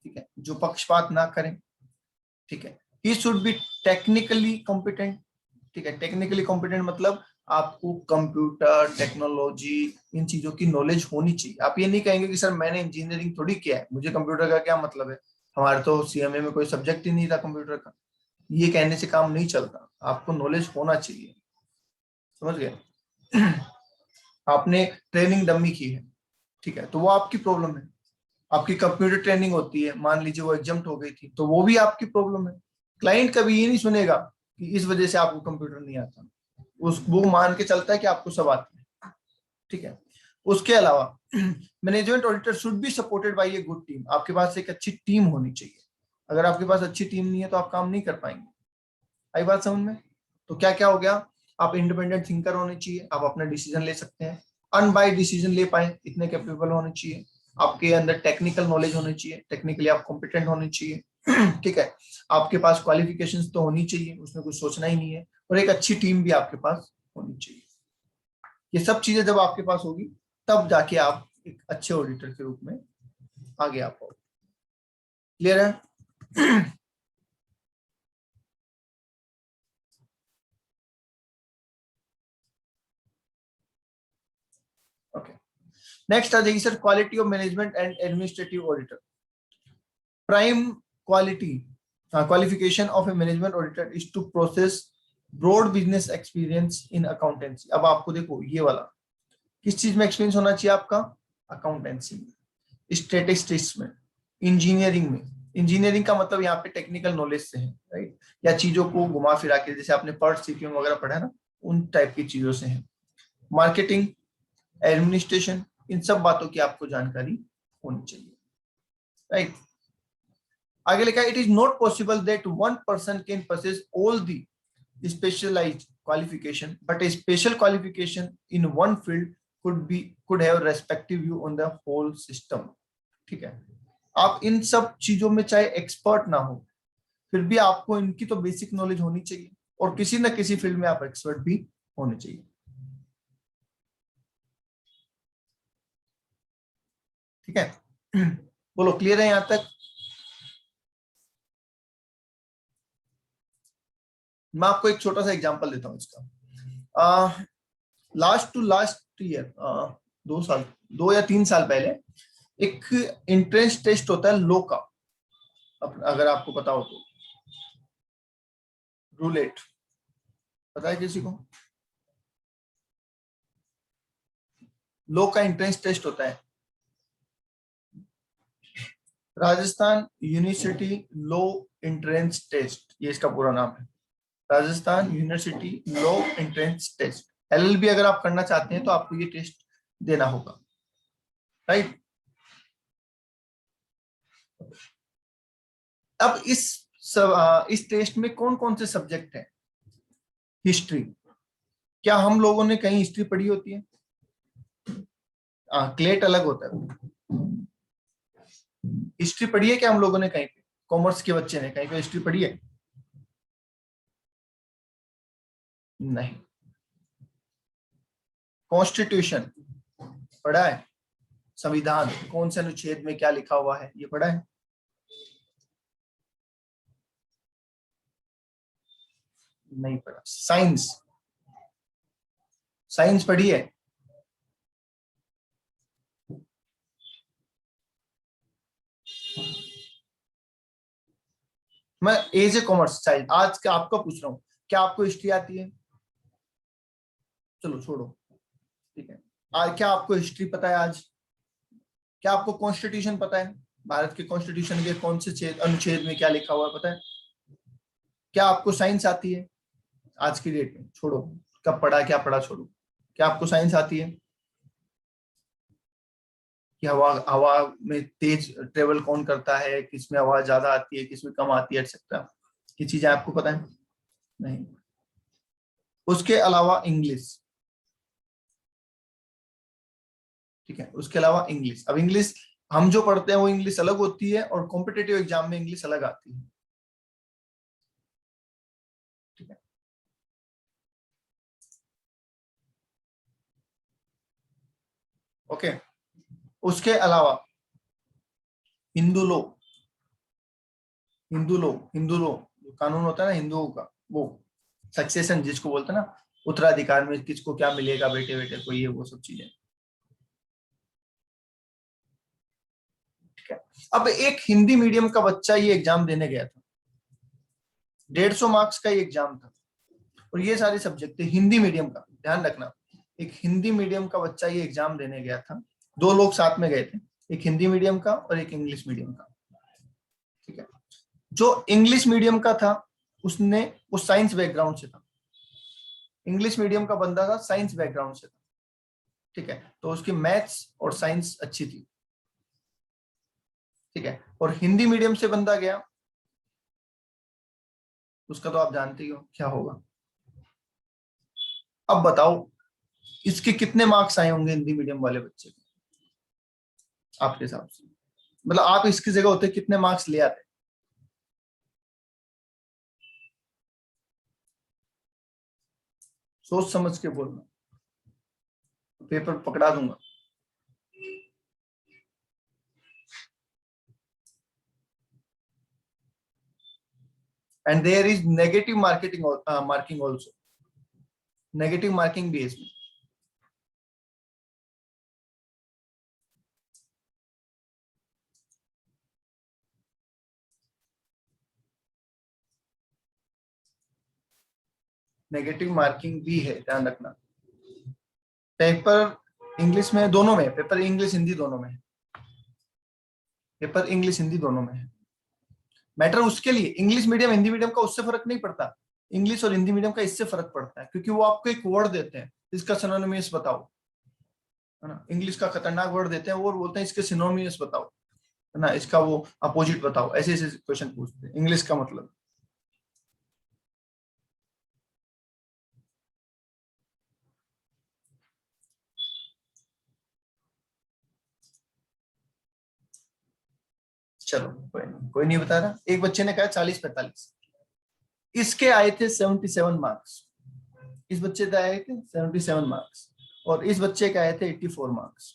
ठीक है, जो पक्षपात ना करें। ठीक है, he should be technically competent। ठीक है, टेक्निकली कॉम्पिटेंट मतलब आपको कंप्यूटर टेक्नोलॉजी इन चीजों की नॉलेज होनी चाहिए। आप ये नहीं कहेंगे कि सर मैंने इंजीनियरिंग थोड़ी किया है, मुझे कंप्यूटर का क्या मतलब है, हमारे तो सीएमए में कोई सब्जेक्ट ही नहीं था कंप्यूटर का। ये कहने से काम नहीं चलता, आपको नॉलेज होना चाहिए, समझ गए? आपने ट्रेनिंग डमी की है, ठीक है, तो वो आपकी प्रॉब्लम है। आपकी कंप्यूटर ट्रेनिंग होती है, मान लीजिए वो एग्जाम्प्ट हो गई थी, तो वो भी आपकी प्रॉब्लम है। क्लाइंट कभी ये नहीं सुनेगा कि इस वजह से आपको कंप्यूटर नहीं आता, वो मान के चलता है कि आपको सब आता है। ठीक है, उसके अलावा management auditor should be supported by a good team. आपके पास एक अच्छी टीम होनी चाहिए। अगर आपके पास अच्छी टीम नहीं है तो आप काम नहीं कर पाएंगे। आई बात समझ में? तो क्या क्या हो गया, आप इंडिपेंडेंट थिंकर होने चाहिए, आप अपना डिसीजन ले सकते हैं, अनबाइस्ड डिसीजन ले पाए इतने कैपेबल होने चाहिए, आपके अंदर टेक्निकल नॉलेज होनी चाहिए, टेक्निकली आप कॉम्पिटेंट होने चाहिए। ठीक है, आपके पास क्वालिफिकेशंस तो होनी चाहिए, उसमें कुछ सोचना ही नहीं है, और एक अच्छी टीम भी आपके पास होनी चाहिए। ये सब चीजें जब आपके पास होगी तब जाके आप एक अच्छे ऑडिटर के रूप में आगे आ पाओगे। क्लियर है? ओके, नेक्स्ट आ जाएगी sir quality of management and administrative auditor. Prime quality qualification of a management auditor is to possess broad business experience in accountancy। अब आपको देखो ये वाला किस चीज में एक्सपीरियंस होना चाहिए आपका? अकाउंटेंसी में, स्टैटिस्टिक्स में, इंजीनियरिंग में। इंजीनियरिंग का मतलब यहाँ पे टेक्निकल नॉलेज से है, राइट, या चीजों को घुमा फिरा के, जैसे आपने पर्ट सीपीएम वगैरह पढ़ा है ना, उन टाइप की चीजों से है। मार्केटिंग, एडमिनिस्ट्रेशन, इन सब बातों की आपको जानकारी होनी चाहिए, राइट। आगे लिखा है, it is not possible that one person can possess all the specialized qualification, but a special qualification in one field could have respective view on the whole system। ठीक है, आप इन सब चीजों में चाहे एक्सपर्ट ना हो, फिर भी आपको इनकी तो बेसिक नॉलेज होनी चाहिए, और किसी न किसी फील्ड में आप एक्सपर्ट भी होने चाहिए। ठीक है, बोलो क्लियर है यहां तक? मैं आपको एक छोटा सा एग्जांपल देता हूं इसका। लास्ट ईयर, 2 साल, 2 या 3 साल पहले एक एंट्रेंस टेस्ट होता है लॉ का, अगर आपको पता हो तो। रूलेट पता है किसी को? लॉ का एंट्रेंस टेस्ट होता है, Rajasthan University law entrance test, ये इसका पूरा नाम है, Rajasthan University law entrance test. LLB अगर आप करना चाहते हैं तो आपको ये टेस्ट देना होगा, राइट। अब इस टेस्ट में कौन कौन से सब्जेक्ट हैं? हिस्ट्री। क्या हम लोगों ने कहीं हिस्ट्री पढ़ी होती है? क्लेट अलग होता है। हिस्ट्री पढ़ी है क्या हम लोगों ने कहीं पे? कॉमर्स के बच्चे ने कहीं पे हिस्ट्री पढ़ी है? नहीं। कॉन्स्टिट्यूशन पढ़ा है? संविधान कौन से अनुच्छेद में क्या लिखा हुआ है, ये पढ़ा है? नहीं पढ़ा। साइंस, साइंस पढ़ी है? मैं एज ए कॉमर्स चाइल्ड आज का आपको पूछ रहा हूँ, क्या आपको हिस्ट्री आती है? चलो छोड़ो, ठीक है। आज क्या आपको हिस्ट्री पता है आज? क्या आपको कॉन्स्टिट्यूशन पता है? भारत के कॉन्स्टिट्यूशन के कौन से अनुच्छेद में क्या लिखा हुआ है पता है? क्या आपको साइंस आती है आज की डेट में? छोड़ो, कब पढ़ा क्या पढ़ा छोड़ो, क्या आपको साइंस आती है कि हवा हवा में तेज ट्रेवल कौन करता है, किस में हवा ज्यादा आती है, किस में कम आती है, एक्सेट्रा, ये चीजें आपको पता है? नहीं। उसके अलावा इंग्लिश, ठीक है, उसके अलावा इंग्लिश। अब इंग्लिश हम जो पढ़ते हैं वो इंग्लिश अलग होती है और कॉम्पिटेटिव एग्जाम में इंग्लिश अलग आती है, ठीक है। ओके, उसके अलावा हिंदू लॉ, हिंदू लॉ कानून होता है ना हिंदुओं का, वो सक्सेशन जिसको बोलते हैं ना, उत्तराधिकार में किसको क्या मिलेगा, बेटे बेटे को, ये वो सब चीजें, ठीक है। अब एक हिंदी मीडियम का बच्चा ये एग्जाम देने गया था, 150 मार्क्स का ये एग्जाम था, और ये सारे सब्जेक्ट थे हिंदी मीडियम का, ध्यान रखना। एक हिंदी मीडियम का बच्चा ये एग्जाम देने गया था, दो लोग साथ में गए थे, एक हिंदी मीडियम का और एक इंग्लिश मीडियम का, ठीक है। जो इंग्लिश मीडियम का था उसने, वो साइंस बैकग्राउंड से था, इंग्लिश मीडियम का बंदा था साइंस बैकग्राउंड से था, ठीक है, तो उसकी मैथ्स और साइंस अच्छी थी, ठीक है। और हिंदी मीडियम से बंदा गया, उसका तो आप जानते ही हो क्या होगा। अब बताओ इसके कितने मार्क्स आए होंगे हिंदी मीडियम वाले बच्चे को आपके हिसाब से, मतलब आप इसकी जगह होते कितने मार्क्स ले आते? सोच समझ के बोलना, पेपर पकड़ा दूंगा। And there is negative marking also, negative marking भी है इसमें। नेगेटिव मार्किंग भी है, ध्यान रखना। पेपर इंग्लिश में, दोनों में, पेपर इंग्लिश हिंदी दोनों में है, पेपर इंग्लिश हिंदी दोनों में है। मैटर उसके लिए, इंग्लिश मीडियम हिंदी मीडियम का उससे फर्क नहीं पड़ता, इंग्लिश और हिंदी मीडियम का इससे फर्क पड़ता है, क्योंकि वो आपको एक वर्ड देते हैं, इसका सिनोनिमस बताओ, है ना। इंग्लिश का खतरनाक वर्ड देते हैं वो, और बोलते हैं इसके सिनोनिमस बताओ, है ना, इसका वो अपोजिट बताओ, ऐसे ऐसे क्वेश्चन पूछते हैं इंग्लिश का मतलब। चलो कोई नहीं बता रहा। एक बच्चे ने कहा 40-45, इसके आए थे 77 मार्क्स, इस बच्चे के आए थे 77 मार्क्स, और इस बच्चे के आए थे 84 मार्क्स।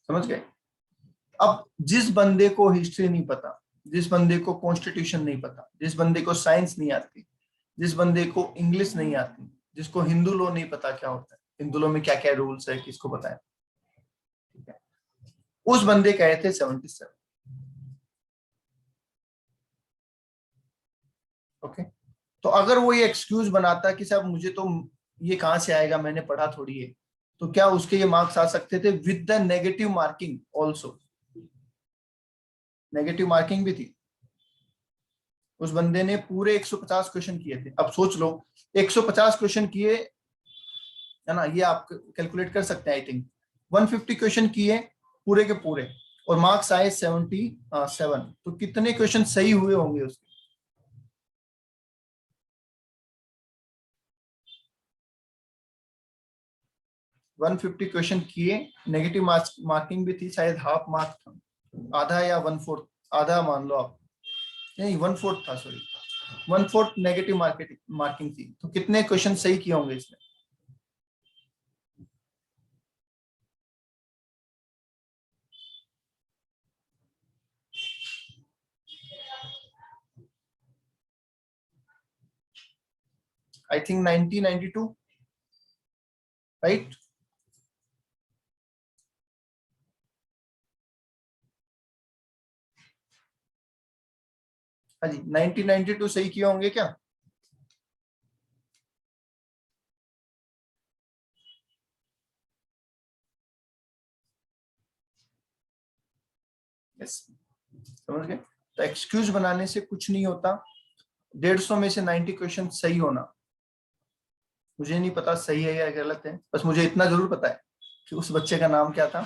समझ गए? अब जिस बंदे को हिस्ट्री नहीं पता, जिस बंदे को कॉन्स्टिट्यूशन नहीं पता, जिस बंदे को साइंस नहीं आती, जिस बंदे को इंग्लिश नहीं आती, जिसको हिंदू लॉ नहीं पता क्या होता है, हिंदू लॉ में क्या क्या रूल्स है, किसको पता है, ठीक है, उस बंदे के आए थे 77। ओके, तो अगर वो ये एक्सक्यूज बनाता कि साहब मुझे तो ये कहां से आएगा, मैंने पढ़ा थोड़ी है, तो क्या उसके ये मार्क्स आ सकते थे with the negative marking also? Negative marking भी थी। उस बंदे ने पूरे 150 क्वेश्चन किए थे। अब सोच लो 150 क्वेश्चन किए, है ना, ये आप कैलकुलेट कर सकते हैं, आई थिंक 150 क्वेश्चन किए पूरे के पूरे, और मार्क्स आए 77, तो कितने क्वेश्चन सही हुए होंगे उसके? 150 क्वेश्चन किए, नेगेटिव मार्किंग भी थी, शायद हाफ मार्क था, आधा या 1/4, आधा मान लो आप, नहीं 1/4 था, सॉरी 1/4 नेगेटिव मार्किंग थी, तो कितने क्वेश्चन सही किए होंगे इसमें? I think 90-92, right? हाँ जी, 90-92 सही किए होंगे क्या? यस, समझ गए? तो एक्सक्यूज बनाने से कुछ नहीं होता। 150 में से 90 क्वेश्चन सही होना, मुझे नहीं पता सही है या गलत है, बस मुझे इतना जरूर पता है कि उस बच्चे का नाम क्या था।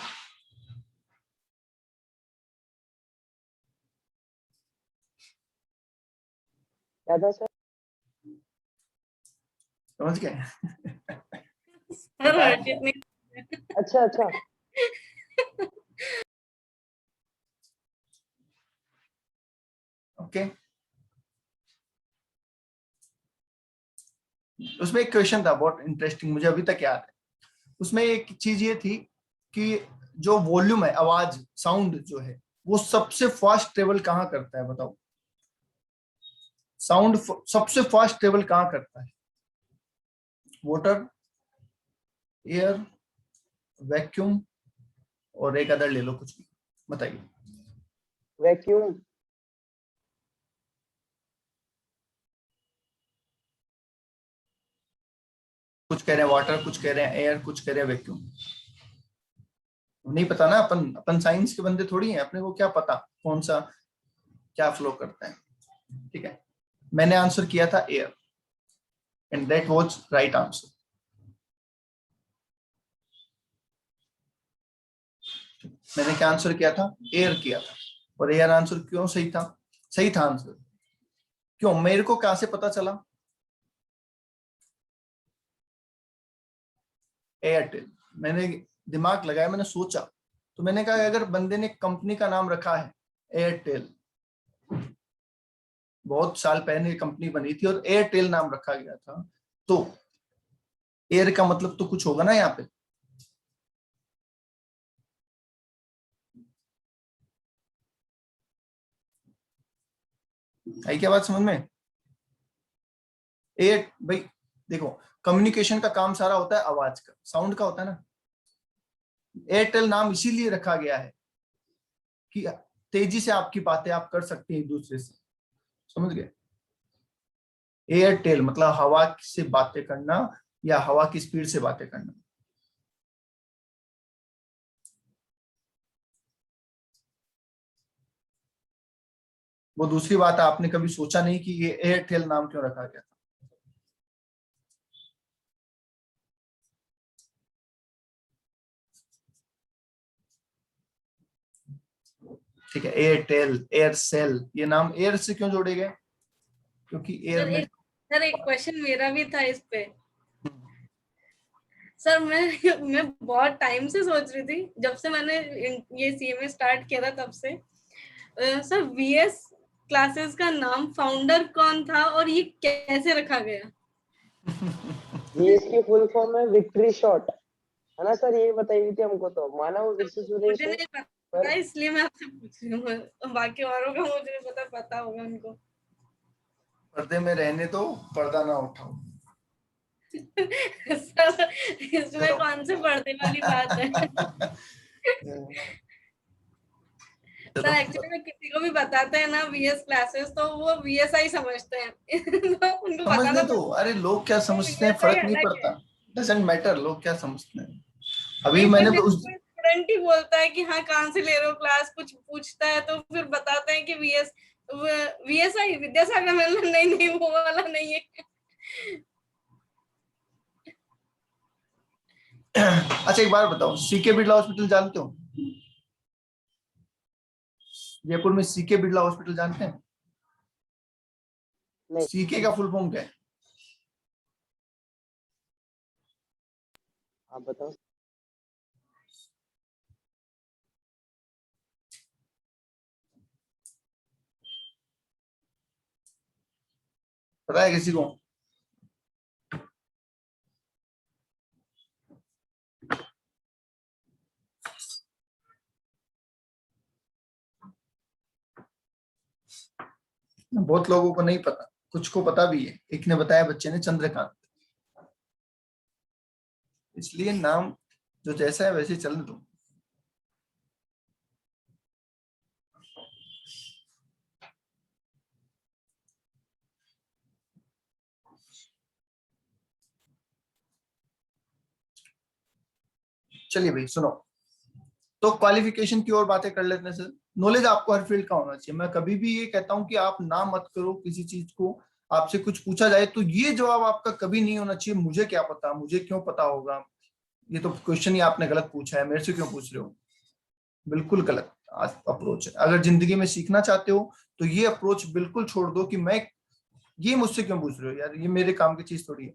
क्या था सर? समझ गए? सर अर्जित ने अच्छा अच्छा। ओके। उसमें एक क्वेश्चन था बहुत इंटरेस्टिंग, मुझे अभी तक याद है। उसमें एक चीज ये थी कि जो वॉल्यूम है, आवाज, साउंड जो है, वो सबसे फास्ट ट्रेवल कहाँ करता है, बताओ? साउंड सबसे फास्ट ट्रेवल कहाँ करता है? वाटर, एयर, वैक्यूम, और एक अदर ले लो कुछ भी, बताइए। वैक्यूम। कुछ कह रहे हैं वाटर, कुछ कह रहे हैं एयर, कुछ कह रहे हैं वैक्यूम। नहीं पता ना, अपन साइंस के बंदे थोड़ी हैं, अपने को क्या पता कौन सा क्या फ्लो करता है। ठीक है, मैंने आंसर किया था air, and that was right answer. मैंने क्या आंसर किया था? एयर किया था। और एयर आंसर क्यों सही था? सही था आंसर क्यों? मेरे को कहां से पता चला? एयरटेल। मैंने दिमाग लगाया, मैंने सोचा, तो मैंने कहा अगर बंदे ने कंपनी का नाम रखा है एयरटेल, बहुत साल पहले कंपनी बनी थी और एयरटेल नाम रखा गया था, तो एयर का मतलब तो कुछ होगा ना यहाँ पे। आई क्या बात समझ में? एयर भाई देखो, कम्युनिकेशन का काम सारा होता है आवाज का, साउंड का होता है ना। एयरटेल नाम इसीलिए रखा गया है कि तेजी से आपकी बातें आप कर सकते हैं एक दूसरे से, समझ गए? एयरटेल मतलब हवा से बातें करना या हवा की स्पीड से बातें करना। वो दूसरी बात है, आपने कभी सोचा नहीं कि ये एयरटेल नाम क्यों रखा गया था? ठीक है, एयरटेल, एयरसेल, ये नाम एयर से क्यों जोड़े गए? क्योंकि एयर में सर एक क्वेश्चन मेरा भी था इस पे। सर मैं बहुत टाइम से सोच रही थी, जब से मैंने ये सीएमए स्टार्ट किया था तब से। सर वीएस क्लासेस का नाम फाउंडर कौन था और ये कैसे रखा गया? वीएस की फुल फॉर्म है विक्ट्री शॉट, है ना सर? ये बताई हुई थी हमको, तो माना वो विश्व मुझे सुरेश है। नहीं पता पर इसलिए मैं आपसे पूछ रही हूँ, बाकी औरों का मुझे नहीं पता होगा उनको। पर्दे में रहने दो, पर्दा ना उठाओ। सर इसमें कौन से पर्दे वाली बात है? सर एक्चुअली में किसी को भी बताते हैं ना वीएस क्लासेस, तो वो वीएसआई समझते हैं। तो उनको समझने बताना दो, पड़ता अरे लोग क्या है समझते हैं वीएसआई फर्क नहीं अलग पड़ता, है। डजेंट मैटर लोग क्या समझते हैं। अभी नहीं मैंने बट उस कोई स्टूडेंट ही बोलता है कि हाँ कहाँ से ले रहे हो क्लास, कुछ पूछता है तो फिर बताते हैं कि वीएसआई विद्यासागर। मैंने नहीं नहीं वो वाला नहीं है। अच्छा एक बार बताओ, सीके बिरला हॉस्पिटल जानते हो? जयपुर में सीके बिरला हॉस्पिटल जानते हैं? नहीं। सीके का फुल फॉर्म क्या है? आप बताओ। पता है किसी को? बहुत लोगों को नहीं पता, कुछ को पता भी है। एक ने बताया बच्चे ने, चंद्रकांत। इसलिए नाम जो जैसा है वैसे चलने दो। चलिए भाई सुनो, तो क्वालिफिकेशन की और बातें कर लेते हैं सर। नॉलेज आपको हर फील्ड का होना चाहिए। मैं कभी भी ये कहता हूं कि आप ना मत करो किसी चीज को, आपसे कुछ पूछा जाए तो ये जवाब आपका कभी नहीं होना चाहिए मुझे क्या पता, मुझे क्यों पता होगा, ये तो क्वेश्चन ही आपने गलत पूछा है, मेरे से क्यों पूछ रहे हो। बिल्कुल गलत अप्रोच है। अगर जिंदगी में सीखना चाहते हो तो ये अप्रोच बिल्कुल छोड़ दो कि मैं ये मुझसे क्यों पूछ रहे हो यार, ये मेरे काम की चीज थोड़ी है।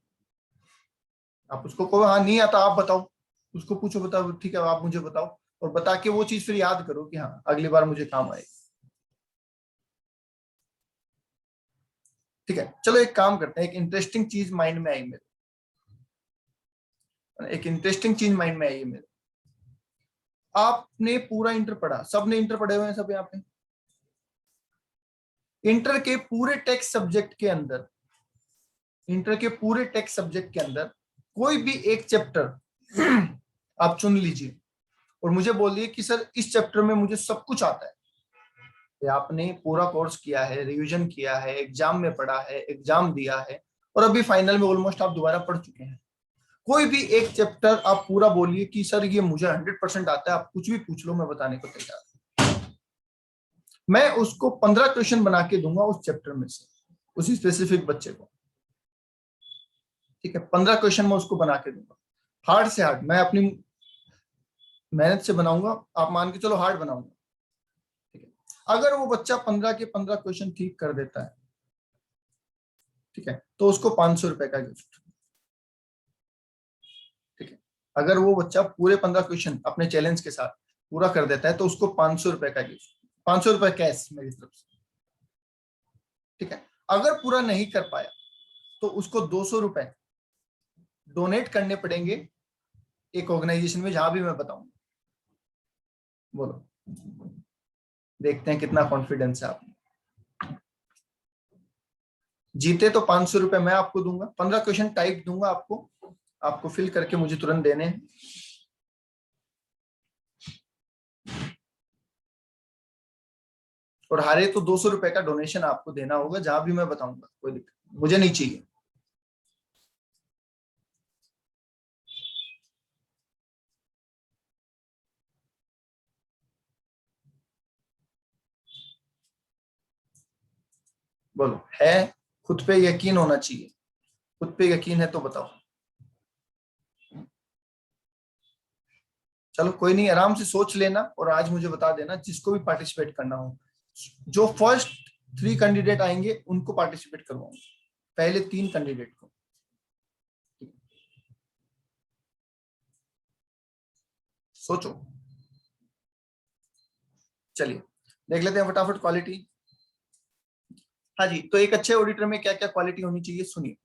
आप उसको कहो हाँ नहीं आता आप बताओ, उसको पूछो बताओ ठीक है आप मुझे बताओ, और बता के वो चीज फिर याद करो कि हाँ अगली बार मुझे काम आएगी। ठीक है, चलो एक काम करते हैं, एक इंटरेस्टिंग चीज माइंड में आई मेरे, एक इंटरेस्टिंग चीज माइंड में आई है मेरे। आपने पूरा इंटर पढ़ा, सबने इंटर पढ़े हुए हैं सब यहाँ पे। इंटर के पूरे टेक्स्ट सब्जेक्ट के अंदर, इंटर के पूरे टेक्स्ट सब्जेक्ट के अंदर कोई भी एक चैप्टर आप चुन लीजिए और मुझे बोलिए कि सर इस चैप्टर में मुझे सब कुछ आता है। आपने पूरा कोर्स किया है, रिवीजन किया है, एग्जाम में पढ़ा है, एग्जाम दिया है और अभी फाइनल में ऑलमोस्ट आप दोबारा पढ़ चुके हैं। कोई भी एक चैप्टर आप पूरा बोलिए कि सर ये मुझे 100% आता है, आप कुछ भी पूछ लो मैं बताने को तैयार। मैं उसको 15 क्वेश्चन बना के दूंगा उस चैप्टर में से, उसी स्पेसिफिक बच्चे को। ठीक है, 15 क्वेश्चन मैं उसको बना के दूंगा, हार्ड से हार्ड मैं अपनी मेहनत से बनाऊंगा, आप मान के चलो हार्ड बनाऊंगा। ठीक है, अगर वो बच्चा 15 के 15 क्वेश्चन ठीक कर देता है, ठीक है, तो उसको 500 रुपए का गिफ्ट। ठीक है, अगर वो बच्चा पूरे 15 क्वेश्चन अपने चैलेंज के साथ पूरा कर देता है तो उसको 500 रुपए का गिफ्ट, 500 रुपए कैश मेरी तरफ से। ठीक है, अगर पूरा नहीं कर पाया तो उसको 200 रुपए डोनेट करने पड़ेंगे एक ऑर्गेनाइजेशन में, जहां भी मैं बताऊंगा। बोलो, देखते हैं कितना कॉन्फिडेंस है आप। जीते तो 500 रुपए मैं आपको दूंगा, 15 क्वेश्चन टाइप दूंगा आपको, आपको फिल करके मुझे तुरंत देने हैं। और हारे तो 200 रुपए का डोनेशन आपको देना होगा, जहां भी मैं बताऊंगा, कोई दिक्कत मुझे नहीं चाहिए। बोलो, है खुद पे यकीन होना चाहिए, खुद पे यकीन है तो बताओ। चलो कोई नहीं, आराम से सोच लेना और आज मुझे बता देना जिसको भी पार्टिसिपेट करना हो। जो फर्स्ट 3 कैंडिडेट आएंगे उनको पार्टिसिपेट करवाऊंगा, पहले 3 कैंडिडेट को। सोचो, चलिए देख लेते हैं फटाफट क्वालिटी। हाँ जी, तो एक अच्छे ऑडिटर में क्या क्या क्वालिटी होनी चाहिए सुनिए।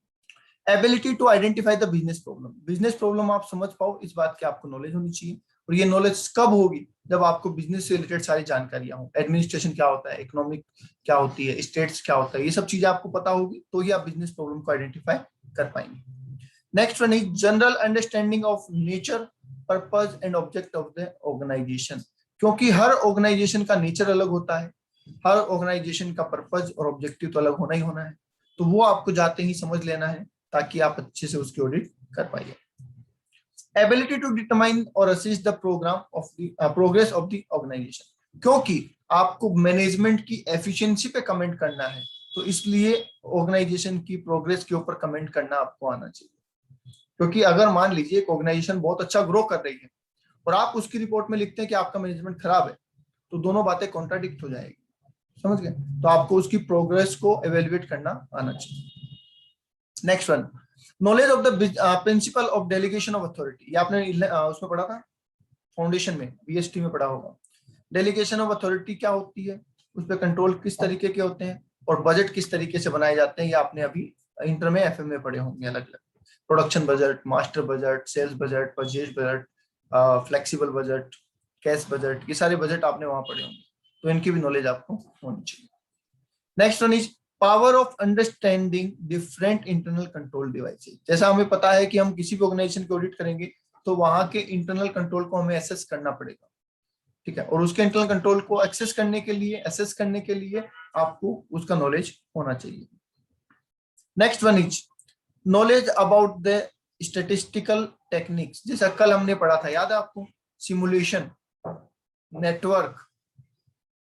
Ability to identify the business problem, business problem आप समझ पाओ इस बात की आपको नॉलेज होनी चाहिए। और ये नॉलेज कब होगी, जब आपको बिजनेस से रिलेटेड सारी जानकारियां हो, एडमिनिस्ट्रेशन क्या होता है, इकोनॉमिक क्या होती है, स्टेट्स क्या होता है, ये सब चीजें आपको पता होगी तो ही आप बिजनेस प्रॉब्लम को आइडेंटिफाई कर पाएंगे। Next one is general understanding of nature, purpose and object of the organisation, क्योंकि हर ऑर्गेनाइजेशन का नेचर अलग होता है, हर ऑर्गेनाइजेशन का पर्पज और ऑब्जेक्टिव तो अलग होना ही होना है, तो वो आपको जाते ही समझ लेना है ताकि आप अच्छे से उसकी ऑडिट कर पाइए। एबिलिटी टू डिटरमाइन और assist the programme of the progress of the organisation, क्योंकि आपको मैनेजमेंट की एफिशिएंसी पे कमेंट करना है तो इसलिए ऑर्गेनाइजेशन की प्रोग्रेस के ऊपर कमेंट करना आपको आना चाहिए। क्योंकि अगर मान लीजिए एक ऑर्गेनाइजेशन बहुत अच्छा ग्रो कर रही है और आप उसकी रिपोर्ट में लिखते हैं कि आपका मैनेजमेंट खराब है, तो दोनों बातें कॉन्ट्राडिक्ट हो जाएगी, समझ गए। तो आपको उसकी प्रोग्रेस को एवेल्युएट करना आना चाहिए। Next one, knowledge of the principle of delegation of authority, ये आपने उसमें पढ़ा था फाउंडेशन में, बीएसटी में पढ़ा होगा। डेलीगेशन ऑफ अथॉरिटी क्या होती है, उस पर कंट्रोल किस तरीके के होते हैं और बजट किस तरीके से बनाए जाते हैं, ये आपने अभी इंटर में एफएम में पढ़े होंगे अलग अलग। Production budget, master budget, sales budget, purchase budget, flexible budget, cash budget, ये सारे बजट आपने वहां पढ़े होंगे, तो इनकी भी नॉलेज आपको होनी चाहिए। Next one is power of understanding different internal control devices, जैसा हमें पता है कि हम किसी भी ऑर्गेनाइजेशन की ऑडिट करेंगे तो वहां के इंटरनल कंट्रोल को हमें एसेस करना पड़ेगा। ठीक है, और उसके इंटरनल कंट्रोल को एक्सेस करने के लिए, एसेस करने के लिए आपको उसका नॉलेज होना चाहिए। Next one is knowledge about the statistical techniques, जैसा कल हमने पढ़ा था, याद है आपको, सिमुलेशन, नेटवर्क,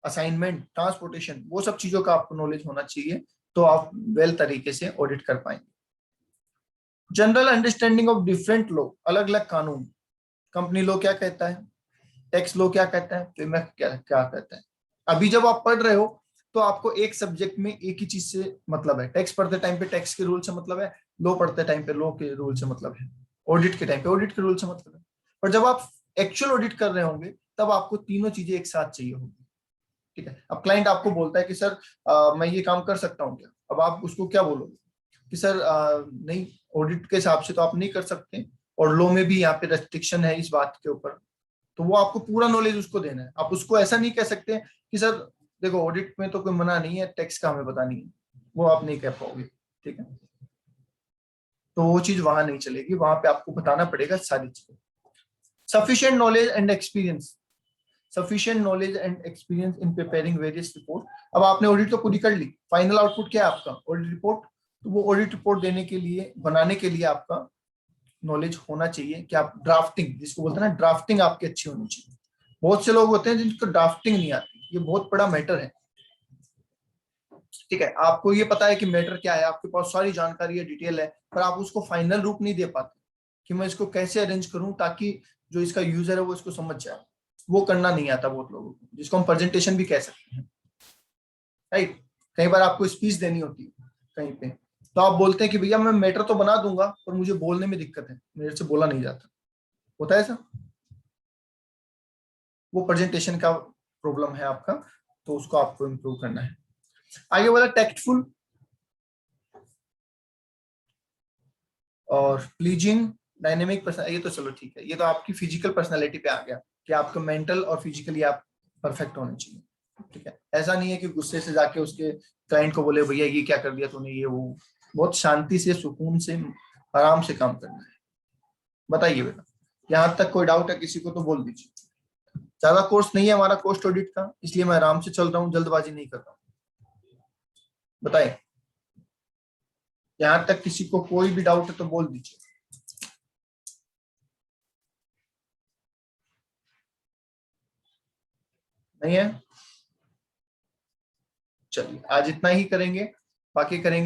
असाइनमेंट, ट्रांसपोर्टेशन, वो सब चीजों का आपको नॉलेज होना चाहिए, तो आप वेल तरीके से ऑडिट कर पाएंगे। General understanding of different law, अलग अलग कानून, कंपनी लॉ क्या कहता है, टैक्स लॉ क्या कहता है, पेमेंट क्या क्या कहता है। अभी जब आप पढ़ रहे हो तो आपको एक सब्जेक्ट में एक ही चीज से मतलब है, टैक्स पढ़ते टाइम पे टैक्स के रूल से मतलब है, लॉ पढ़ते टाइम पे लॉ के रूल से मतलब है, ऑडिट के टाइम पे ऑडिट के रूल से मतलब है। पर जब आप एक्चुअल ऑडिट कर रहे होंगे तब आपको तीनों चीजें एक साथ चाहिए होगी, ठीक है। अब क्लाइंट आपको बोलता है कि सर मैं ये काम कर सकता हूँ क्या, अब आप उसको क्या बोलोगे कि सर नहीं, ऑडिट के हिसाब से तो आप नहीं कर सकते, और लॉ में भी यहाँ पे रेस्ट्रिक्शन है इस बात के ऊपर, तो वो आपको पूरा नॉलेज उसको देना है। आप उसको ऐसा नहीं कह सकते कि सर देखो ऑडिट में तो कोई मना नहीं है, टैक्स का हमें पता नहीं है, वो आप नहीं कह पाओगे, ठीक है। तो वो चीज वहां नहीं चलेगी, वहां पे आपको बताना पड़ेगा सारी चीजें। Sufficient knowledge and experience, sufficient knowledge and experience in preparing various report. अब आपने ऑडिट तो पूरी कर ली, फाइनल आउटपुट क्या है आपका, ऑडिट रिपोर्ट। तो वो ऑडिट रिपोर्ट देने के लिए, बनाने के लिए आपका नॉलेज होना चाहिए कि आप ड्राफ्टिंग, जिसको बोलते हैं ना, ड्राफ्टिंग आपकी अच्छी होनी चाहिए। बहुत से लोग होते हैं जिनको ड्राफ्टिंग नहीं आती, ये बहुत बड़ा मैटर है, ठीक है। आपको ये पता है कि मैटर क्या है, आपके पास सारी जानकारी है, डिटेल है, पर आप उसको फाइनल रूप नहीं दे पाते कि मैं इसको कैसे अरेंज करूं ताकि जो इसका यूजर है वो इसको समझ जाए। वो करना नहीं आता बहुत लोगों को, जिसको हम प्रेजेंटेशन भी कह सकते हैं, राइट। कई बार आपको स्पीच देनी होती है कहीं पे, तो आप बोलते हैं कि भैया मैं मैटर तो बना दूंगा पर मुझे बोलने में दिक्कत है, मेरे से बोला नहीं जाता, होता है ऐसा। वो प्रेजेंटेशन का प्रॉब्लम है आपका, तो उसको आपको इम्प्रूव करना है। आगे बोला टैक्टफुल और प्लीजिंग, डायनेमिक पर्सन, ये तो चलो ठीक है, ये तो आपकी फिजिकल पर्सनालिटी पे आ गया कि आपका मेंटल और फिजिकली आप परफेक्ट होने चाहिए, ठीक है। ऐसा नहीं है कि गुस्से से जाके उसके क्लाइंट को बोले भैया ये क्या कर दिया तूने, ये वो। बहुत शांति से, सुकून से, आराम से काम करना है। बताइए बेटा, यहाँ तक कोई डाउट है किसी को तो बोल दीजिए। ज्यादा कोर्स नहीं है हमारा कोस्ट ऑडिट का, इसलिए मैं आराम से चल रहा हूँ, जल्दबाजी नहीं कर रहा हूँ। बताइए, यहाँ तक किसी को कोई भी डाउट है तो बोल दीजिए। नहीं है, चलिए आज इतना ही करेंगे, बाकी करेंगे